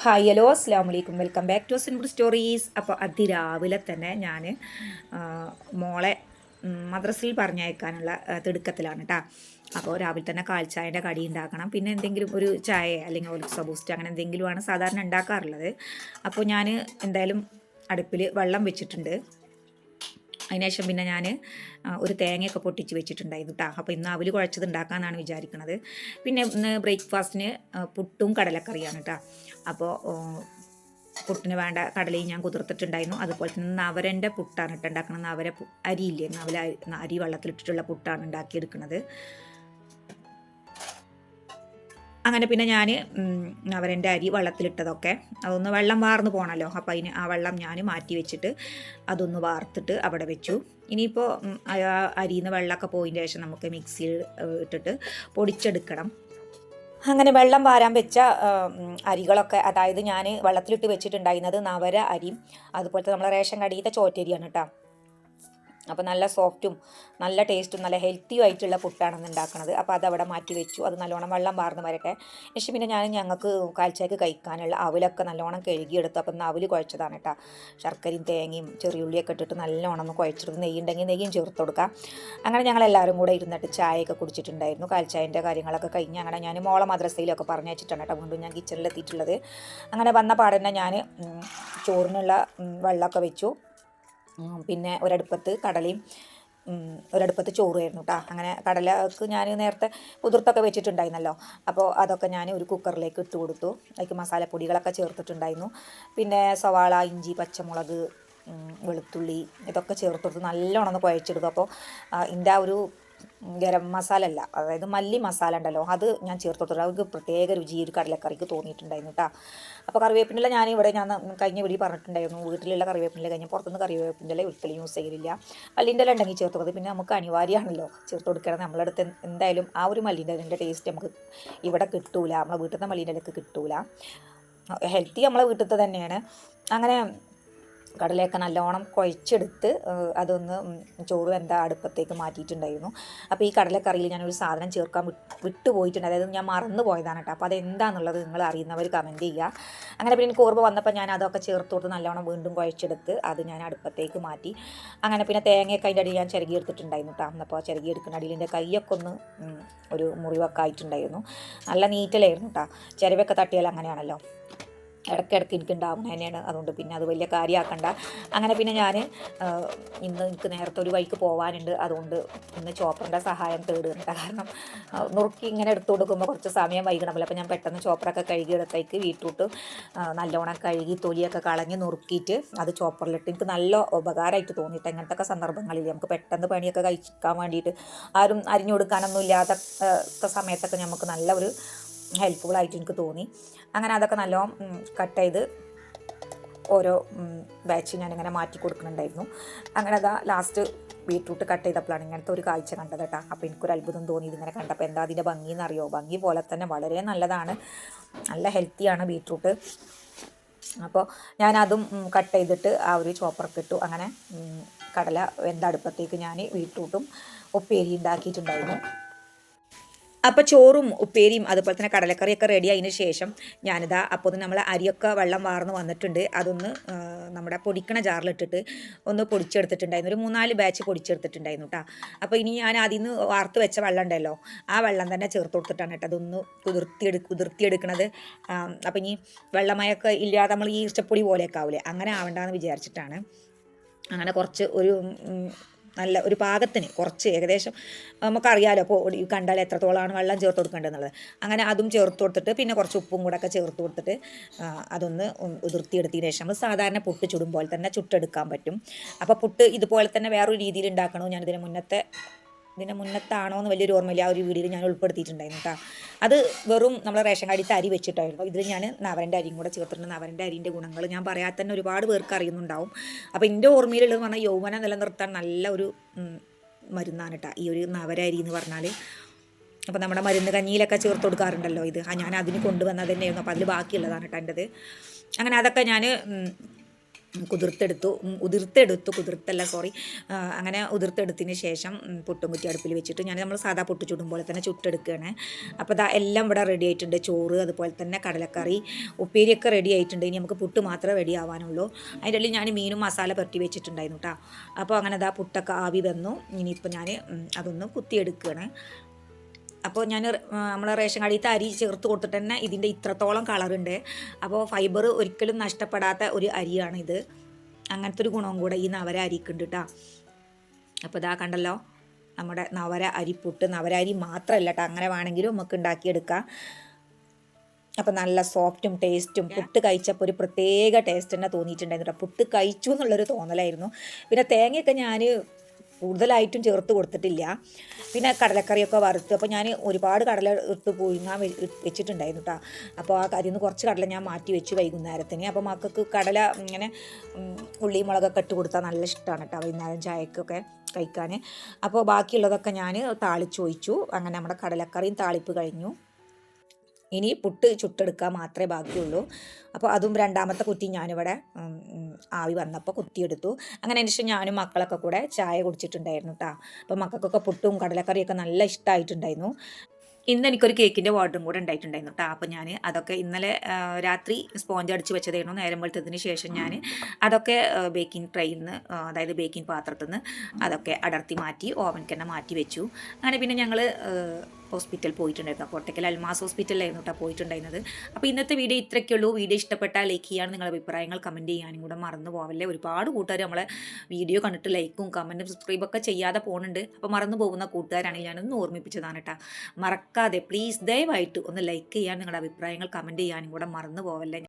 Hi hello അസ്സാം വലൈക്കും welcome back to സിൻഫുഡ് stories. അപ്പോൾ അതിരാവിലെ തന്നെ ഞാൻ മോളെ മദ്രസയിൽ പറഞ്ഞയക്കാനുള്ള തിടുക്കത്തിലാണ് കേട്ടോ. അപ്പോൾ രാവിലെ തന്നെ കാൽച്ചായൻ്റെ കടി ഉണ്ടാക്കണം, പിന്നെ എന്തെങ്കിലും ഒരു ചായ അല്ലെങ്കിൽ ഒരു ബൂസ്റ്റ് അങ്ങനെ എന്തെങ്കിലുമാണ് സാധാരണ ഉണ്ടാക്കാറുള്ളത്. അപ്പോൾ ഞാൻ എന്തായാലും അടുപ്പിൽ വെള്ളം വെച്ചിട്ടുണ്ട്. അതിനുശേഷം പിന്നെ ഞാൻ ഒരു തേങ്ങയൊക്കെ പൊട്ടിച്ച് വെച്ചിട്ടുണ്ടായിരുന്നു കേട്ടോ. അപ്പോൾ ഇന്ന് അവൽ കുഴച്ചത് ഉണ്ടാക്കാമെന്നാണ് വിചാരിക്കുന്നത്. പിന്നെ ഇന്ന് ബ്രേക്ക്ഫാസ്റ്റിന് പുട്ടും കടലക്കറിയാണ് കേട്ടോ. അപ്പോൾ പുട്ടിന് വേണ്ട കടലയും ഞാൻ കുതിർത്തിട്ടുണ്ടായിരുന്നു. അതുപോലെ തന്നെ നവരൻ്റെ പുട്ടാണ് ഇട്ട് ഉണ്ടാക്കുന്നത്. അരിയില്ലേ, അരി വെള്ളത്തിലിട്ടിട്ടുള്ള പുട്ടാണ് ഉണ്ടാക്കിയെടുക്കുന്നത്. അങ്ങനെ പിന്നെ ഞാൻ അവരെൻ്റെ അരി വെള്ളത്തിലിട്ടതൊക്കെ അതൊന്ന് വെള്ളം വാർന്ന് പോകണമല്ലോ. അപ്പോൾ ആ വെള്ളം ഞാൻ മാറ്റി വെച്ചിട്ട് അതൊന്ന് വാർത്തിട്ട് അവിടെ വെച്ചു. ഇനിയിപ്പോൾ അരിയിൽ നിന്ന് വെള്ളമൊക്കെ പോയതിന് ശേഷം നമുക്ക് മിക്സിയിൽ ഇട്ടിട്ട് പൊടിച്ചെടുക്കണം. അങ്ങനെ വെള്ളം വാരാൻ വെച്ച അരികളൊക്കെ, അതായത് ഞാൻ വെള്ളത്തിലിട്ട് വെച്ചിട്ടുണ്ടായിരുന്നത് നവര അരിയും അതുപോലത്തെ നമ്മളെ റേഷൻ കടയിലത്തെ ചോറ്റരിയാണ് കേട്ടോ. അപ്പോൾ നല്ല സോഫ്റ്റും നല്ല ടേസ്റ്റും നല്ല ഹെൽത്തിയും ആയിട്ടുള്ള പുട്ടാണ് ഉണ്ടാക്കുന്നത്. അപ്പോൾ അതവിടെ മാറ്റി വെച്ചു. അത് നല്ലോണം വെള്ളം വാർന്ന് വരട്ടെ. പക്ഷേ പിന്നെ ഞങ്ങൾക്ക് കാൽച്ചായ്ക്ക് കഴിക്കാനുള്ള അവലൊക്കെ നല്ലോണം കഴുകിയെടുത്തു. അപ്പം ഇന്ന് അവൽ കുഴച്ചതാണ് കേട്ടോ. ശർക്കരയും തേങ്ങയും ചെറിയുള്ളിയൊക്കെ ഇട്ടിട്ട് നല്ലോണം ഒന്ന് കുഴച്ചെടുത്ത് നെയ്യ് ഉണ്ടെങ്കിൽ നെയ്യും ചേർത്ത് കൊടുക്കാം. അങ്ങനെ ഞങ്ങളെല്ലാവരും കൂടെ ഇരുന്നിട്ട് ചായയൊക്കെ കുടിച്ചിട്ടുണ്ടായിരുന്നു. കാൽച്ചായൻ്റെ കാര്യങ്ങളൊക്കെ കഴിഞ്ഞ് അങ്ങനെ ഞാൻ മോളെ മദ്രസയിലൊക്കെ പറഞ്ഞു വെച്ചിട്ടാണ് കേട്ടോ വീണ്ടും ഞാൻ കിച്ചണിലെത്തിയിട്ടുള്ളത്. അങ്ങനെ വന്ന പാടന്നെ ഞാൻ ചോറിനുള്ള വെള്ളമൊക്കെ വെച്ചു. പിന്നെ ഒരടുപ്പത്ത് കടലയും ഒരടുപ്പത്ത് ചോറുമായിരുന്നു കേട്ടോ. അങ്ങനെ കടലക്ക് ഞാൻ നേരത്തെ കുതിർത്തൊക്കെ വെച്ചിട്ടുണ്ടായിരുന്നല്ലോ. അപ്പോൾ അതൊക്കെ ഞാൻ ഒരു കുക്കറിലേക്ക് ഇട്ട് കൊടുത്തു. അതിലേക്ക് മസാലപ്പൊടികളൊക്കെ ചേർത്തിട്ടുണ്ടായിരുന്നു. പിന്നെ സവാള, ഇഞ്ചി, പച്ചമുളക്, വെളുത്തുള്ളി ഇതൊക്കെ ചേർത്തിട്ട് നല്ലോണം ഒന്ന് കുഴച്ചെടുക്കും. അപ്പോൾ ഇതിൻ്റെ ആ ഒരു ഗരം മസാല അല്ല, അതായത് മല്ലി മസാല ഉണ്ടല്ലോ, അത് ഞാൻ ചേർത്ത് കൊടുത്തു. അവർക്ക് പ്രത്യേക രുചി ഒരു കടലക്കറിക്ക് തോന്നിയിട്ടുണ്ടായിരുന്നു കേട്ടോ. അപ്പോൾ കറിവേപ്പിൻ്റെ ഞാൻ കഴിഞ്ഞ വീഡിയോ പറഞ്ഞിട്ടുണ്ടായിരുന്നു, വീട്ടിലുള്ള കറിവേപ്പിൻ്റെ കഴിഞ്ഞ് പുറത്തുനിന്ന് കറിവേപ്പിൻ്റെ ഒരിക്കലും യൂസ് ചെയ്യില്ല. മല്ലിൻ്റെ ഇല ഉണ്ടെങ്കിൽ ചേർത്ത് കൊടുത്തത് പിന്നെ നമുക്ക് അനിവാര്യമാണല്ലോ ചേർത്ത് കൊടുക്കണം. നമ്മളടുത്ത് എന്തായാലും ആ ഒരു മല്ലിൻ്റെ ഇലൻ്റെ ടേസ്റ്റ് നമുക്ക് ഇവിടെ കിട്ടൂല, നമ്മളെ വീട്ടിൽ നിന്ന് മല്ലിൻ്റെ ഇലക്ക് കിട്ടൂല. ഹെൽത്തി നമ്മളെ വീട്ടിലത്തെ തന്നെയാണ്. അങ്ങനെ കടലയൊക്കെ നല്ലോണം കുഴച്ചെടുത്ത് അതൊന്ന് ചോറ് അടുപ്പത്തേക്ക് മാറ്റിയിട്ടുണ്ടായിരുന്നു. അപ്പോൾ ഈ കടലക്കറിയിൽ ഞാനൊരു സാധനം ചേർക്കാൻ വിട്ടുപോയിട്ടുണ്ട്, അതായത് ഞാൻ മറന്നു പോയതാണ് കേട്ടോ. അപ്പോൾ അതെന്താണെന്നുള്ളത് നിങ്ങൾ അറിയുന്നവർ കമൻറ്റ് ചെയ്യുക. അങ്ങനെ പിന്നെ എനിക്ക് ഓർമ്മ വന്നപ്പോൾ ഞാൻ അതൊക്കെ ചേർത്ത് കൊടുത്ത് നല്ലോണം വീണ്ടും കുഴച്ചെടുത്ത് അത് ഞാൻ അടുപ്പത്തേക്ക് മാറ്റി. അങ്ങനെ പിന്നെ തേങ്ങയൊക്കെ അതിൻ്റെ അടിയിൽ ഞാൻ ചിരകി എടുത്തിട്ടുണ്ടായിരുന്നു കേട്ടോ. അപ്പോൾ ചിരകി എടുക്കുന്ന അടിയിൽ എൻ്റെ കൈയൊക്കെ ഒന്ന് ഒരു മുറിവൊക്കെ ആയിട്ടുണ്ടായിരുന്നു. നല്ല നീറ്റലായിരുന്നു കേട്ടോ. ചിരവൊക്കെ തട്ടിയാൽ അങ്ങനെയാണല്ലോ, ഇടയ്ക്കിടയ്ക്ക് എനിക്ക് ഉണ്ടാവുന്ന തന്നെയാണ്. അതുകൊണ്ട് പിന്നെ അത് വലിയ കാര്യമാക്കണ്ട. അങ്ങനെ പിന്നെ ഞാൻ ഇന്ന് എനിക്ക് നേരത്തെ ഒരു വഴിക്ക് പോകാനുണ്ട്, അതുകൊണ്ട് ഇന്ന് ചോപ്പറിൻ്റെ സഹായം തേടുന്നുണ്ട്. കാരണം നുറുക്കി ഇങ്ങനെ എടുത്തു കൊടുക്കുമ്പോൾ കുറച്ച് സമയം വൈകണമല്ലോ. അപ്പോൾ ഞാൻ പെട്ടെന്ന് ചോപ്പറൊക്കെ കഴുകി എടുത്തേക്ക് ബീട്രൂട്ട് നല്ലോണം കഴുകി തൊലിയൊക്കെ കളഞ്ഞ് നുറുക്കിയിട്ട് അത് ചോപ്പറിലിട്ട് എനിക്ക് നല്ല ഉപകാരമായിട്ട് തോന്നിയിട്ട്. അങ്ങനത്തെ സന്ദർഭങ്ങളിൽ നമുക്ക് പെട്ടെന്ന് പണിയൊക്കെ കഴിക്കാൻ വേണ്ടിയിട്ട് ആരും അരിഞ്ഞു കൊടുക്കാനൊന്നും ഇല്ലാത്ത സമയത്തൊക്കെ നമുക്ക് നല്ല ഒരു ഹെൽപ്ഫുള്ളായിട്ട് എനിക്ക് തോന്നി. അങ്ങനെ അതൊക്കെ നല്ലോണം കട്ട് ചെയ്ത് ഓരോ ബാച്ച് ഞാനിങ്ങനെ മാറ്റി കൊടുക്കുന്നുണ്ടായിരുന്നു. അങ്ങനെ അതാ ലാസ്റ്റ് ബീട്രൂട്ട് കട്ട് ചെയ്തപ്പോഴാണ് ഇങ്ങനത്തെ ഒരു കാഴ്ച കണ്ടത് കേട്ടോ. അപ്പോൾ എനിക്കൊരു അത്ഭുതം തോന്നി ഇതിങ്ങനെ കണ്ടപ്പോൾ. എന്താ അതിൻ്റെ ഭംഗിയെന്ന് അറിയോ? ഭംഗി പോലെ തന്നെ വളരെ നല്ലതാണ്, നല്ല ഹെൽത്തിയാണ് ബീട്രൂട്ട്. അപ്പോൾ ഞാനതും കട്ട് ചെയ്തിട്ട് ആ ഒരു ചോപ്പർക്ക് ഇട്ടു. അങ്ങനെ കടല അടുപ്പത്തേക്ക് ഞാൻ ബീട്രൂട്ടും ഉപ്പേരി ഉണ്ടാക്കിയിട്ടുണ്ടായിരുന്നു. അപ്പോൾ ചോറും ഉപ്പേരിയും അതുപോലെ തന്നെ കടലക്കറിയൊക്കെ റെഡി ആയതിന് ശേഷം ഞാനിതാ അപ്പോൾ നമ്മൾ അരിയൊക്കെ വെള്ളം വാർന്ന് വന്നിട്ടുണ്ട്. അതൊന്ന് നമ്മുടെ പൊടിക്കണ ജാറിലിട്ടിട്ട് ഒന്ന് പൊടിച്ചെടുത്തിട്ടുണ്ടായിരുന്നു. ഒരു 3-4 ബാച്ച് പൊടിച്ചെടുത്തിട്ടുണ്ടായിരുന്നു കേട്ടോ. അപ്പോൾ ഇനി ഞാൻ അതിൽ നിന്ന് വാർത്ത് വെച്ച വെള്ളം ഉണ്ടല്ലോ, ആ വെള്ളം തന്നെ ചേർത്ത് കൊടുത്തിട്ടാണ് കേട്ടോ അതൊന്ന് കുതിർത്തിയെടുക്കണത്. അപ്പോൾ ഇനി വെള്ളമയൊക്കെ ഇല്ലാതെ നമ്മൾ ഈ ഇഷ്ടപ്പൊടി പോലെയൊക്കെ ആവില്ലേ, അങ്ങനെ ആവണ്ടെന്ന് വിചാരിച്ചിട്ടാണ്. അങ്ങനെ കുറച്ച് ഒരു നല്ല ഒരു പാകത്തിന് കുറച്ച് ഏകദേശം നമുക്കറിയാമല്ലോ അപ്പോൾ കണ്ടാൽ എത്രത്തോളമാണ് വെള്ളം ചേർത്ത് കൊടുക്കേണ്ടതെന്നുള്ളത്. അങ്ങനെ അതും ചേർത്ത് കൊടുത്തിട്ട് പിന്നെ കുറച്ച് ഉപ്പും കൂടെ ഒക്കെ ചേർത്ത് കൊടുത്തിട്ട് അതൊന്ന് ഉതിർത്തിയെടുത്തതിന് ശേഷം നമ്മൾ സാധാരണ പുട്ട് ചുടുമ്പോൾ തന്നെ ചുട്ടെടുക്കാൻ പറ്റും. അപ്പോൾ പുട്ട് ഇതുപോലെ തന്നെ വേറൊരു രീതിയിൽ ഉണ്ടാക്കണോ, ഞാനിതിന് മുന്നത്താണോ എന്ന് വലിയൊരു ഓർമ്മയില്ല, ആ ഒരു വീഡിയോയിൽ ഞാൻ ഉൾപ്പെടുത്തിയിട്ടുണ്ടായിരുന്നു കേട്ടോ. അത് വെറും നമ്മൾ റേഷൻ കടയിലത്തെ അരി വെച്ചിട്ടായിരുന്നു. ഇതിൽ ഞാൻ നവരൻ്റെ അരിയും കൂടെ ചേർത്തിട്ടുണ്ട്. നവരൻ്റെ അരിൻ്റെ ഗുണങ്ങൾ ഞാൻ പറയാതെ തന്നെ ഒരുപാട് പേർക്ക് അറിയുന്നുണ്ടാവും. അപ്പോൾ എൻ്റെ ഓർമ്മയിലുള്ളത് പറഞ്ഞാൽ യൗവനം നിലനിർത്താൻ നല്ല ഒരു മരുന്നാണ് കേട്ടോ ഈ ഒരു നവര അരി എന്ന് പറഞ്ഞാൽ. അപ്പോൾ നമ്മുടെ മരുന്ന് കഞ്ഞിയിലൊക്കെ ചേർത്ത് കൊടുക്കാറുണ്ടല്ലോ ഇത്, ഞാൻ അതിന് കൊണ്ടുവന്നത് തന്നെയായിരുന്നു. അപ്പോൾ അതിൽ ബാക്കിയുള്ളതാണ് കേട്ടോ എൻ്റെത്. അങ്ങനെ അതൊക്കെ ഞാൻ കുതിർത്തല്ല സോറി. അങ്ങനെ ഉതിർത്തെടുത്തതിന് ശേഷം പുട്ടും കുറ്റി അടുപ്പിൽ വെച്ചിട്ട് നമ്മൾ സാധാ പുട്ട് ചുടും പോലെ തന്നെ ചുട്ടെടുക്കുകയാണ്. അപ്പോൾ ഇതാ എല്ലാം ഇവിടെ റെഡി ആയിട്ടുണ്ട്. ചോറ്, അതുപോലെ തന്നെ കടലക്കറി, ഉപ്പേരിയൊക്കെ റെഡി ആയിട്ടുണ്ട്. ഇനി നമുക്ക് പുട്ട് മാത്രമേ റെഡി ആവാനുള്ളൂ. അതിൻ്റെ ഉള്ളിൽ ഞാൻ മീനും മസാല പുരട്ടി വെച്ചിട്ടുണ്ടായിരുന്നു കേട്ടോ. അപ്പോൾ അങ്ങനെ ഇതാ പുട്ടൊക്കെ ആവി വന്നു. ഇനിയിപ്പോൾ ഞാൻ അതൊന്ന് കുത്തിയെടുക്കുകയാണ്. അപ്പോൾ ഞാൻ നമ്മളെ റേഷൻ കടയിലത്തെ അരി ചേർത്ത് കൊടുത്തിട്ട് തന്നെ ഇതിൻ്റെ ഇത്രത്തോളം കളറുണ്ട്. അപ്പോൾ ഫൈബർ ഒരിക്കലും നഷ്ടപ്പെടാത്ത ഒരു അരിയാണിത്. അങ്ങനത്തെ ഒരു ഗുണവും കൂടെ ഈ നവര അരിക്കുണ്ട് കേട്ടോ. അപ്പോൾ ഇതാ കണ്ടല്ലോ, നമ്മുടെ നവര അരിപ്പുട്ട്. നവര അരി മാത്രമല്ല കേട്ടോ, അങ്ങനെ വേണമെങ്കിലും നമുക്ക് ഉണ്ടാക്കിയെടുക്കാം. അപ്പോൾ നല്ല സോഫ്റ്റും ടേസ്റ്റും, പുട്ട് കഴിച്ചപ്പോൾ ഒരു പ്രത്യേക ടേസ്റ്റ് തന്നെ തോന്നിയിട്ടുണ്ടായിരുന്നു കേട്ടോ. പുട്ട് കഴിച്ചു എന്നുള്ളൊരു തോന്നലായിരുന്നു. പിന്നെ തേങ്ങയൊക്കെ ഞാൻ കൂടുതലായിട്ടും ചേർത്ത് കൊടുത്തിട്ടില്ല. പിന്നെ കടലക്കറിയൊക്കെ വറുത്ത്, അപ്പോൾ ഞാൻ ഒരുപാട് കടല ഇട്ട് പുഴുങ്ങാൻ വെച്ചിട്ടുണ്ടായിരുന്നു കേട്ടോ. അപ്പോൾ ആ അതിൽ നിന്ന് കുറച്ച് കടല ഞാൻ മാറ്റി വെച്ചു വൈകുന്നേരത്തിന്. അപ്പോൾ മക്കൾക്ക് കടല ഇങ്ങനെ ഉള്ളി മുളകൊക്കെ ഇട്ട് കൊടുത്താൽ നല്ല ഇഷ്ടമാണ് കേട്ടോ വൈകുന്നേരം ചായക്കൊക്കെ കഴിക്കാൻ. അപ്പോൾ ബാക്കിയുള്ളതൊക്കെ ഞാൻ താളിച്ചൊഴിച്ചു. അങ്ങനെ നമ്മുടെ കടലക്കറിയും താളിപ്പ് കഴിഞ്ഞു. ഇനി പുട്ട് ചുട്ടെടുക്കാൻ മാത്രമേ ബാക്കിയുള്ളൂ. അപ്പോൾ അതും രണ്ടാമത്തെ കുറ്റി ഞാനിവിടെ ആവി വന്നപ്പോൾ കുത്തിയെടുത്തു. അങ്ങനെ അതിന് ശേഷം ഞാനും മക്കളൊക്കെ കൂടെ ചായ കുടിച്ചിട്ടുണ്ടായിരുന്നു കേട്ടോ. അപ്പോൾ മക്കൾക്കൊക്കെ പുട്ടും കടലക്കറിയൊക്കെ നല്ല ഇഷ്ടമായിട്ടുണ്ടായിരുന്നു. ഇന്ന് എനിക്കൊരു കേക്കിൻ്റെ ഓർഡറും കൂടെ ഉണ്ടായിട്ടുണ്ടായിരുന്നു കേട്ടോ. അപ്പോൾ ഞാൻ അതൊക്കെ ഇന്നലെ രാത്രി സ്പോഞ്ച് അടിച്ച് വെച്ചതായിരുന്നു. നേരം വെളുത്തതിന് ശേഷം ഞാൻ അതൊക്കെ ബേക്കിംഗ് ട്രേയിൽ നിന്ന്, അതായത് ബേക്കിംഗ് പാത്രത്തിൽ നിന്ന് അതൊക്കെ അടർത്തി മാറ്റി ഓവനിക്ക് തന്നെ മാറ്റി വെച്ചു. അങ്ങനെ പിന്നെ ഞങ്ങൾ ഹോസ്പിറ്റൽ പോയിട്ടുണ്ടായിരുന്നു. കോട്ടയ്ക്കൽ അൽമാസ് ഹോസ്പിറ്റലിലായിരുന്നു കേട്ടോ പോയിട്ടുണ്ടായിരുന്നത്. അപ്പോൾ ഇന്നത്തെ വീഡിയോ ഇത്രയ്ക്കുള്ളൂ. വീഡിയോ ഇഷ്ടപ്പെട്ടാൽ ലൈക്ക് ചെയ്യാനും നിങ്ങളുടെ അഭിപ്രായങ്ങൾ കമൻറ്റ് ചെയ്യാനും കൂടെ മറന്നു പോവല്ലേ. ഒരുപാട് കൂട്ടുകാർ നമ്മളെ വീഡിയോ കണ്ടിട്ട് ലൈക്കും കമൻറ്റും സബ്സ്ക്രൈബൊക്കെ ചെയ്യാതെ പോകുന്നുണ്ട്. അപ്പോൾ മറന്നു പോകുന്ന കൂട്ടുകാരാണെങ്കിൽ ഞാനൊന്ന് ഓർമ്മിപ്പിച്ചതാണ് കേട്ടോ. മറക്കാതെ പ്ലീസ് ദയവായിട്ട് ഒന്ന് ലൈക്ക് ചെയ്യാൻ, നിങ്ങളുടെ അഭിപ്രായങ്ങൾ കമൻറ്റ് ചെയ്യാനും കൂടെ മറന്നു പോവല്ലേ.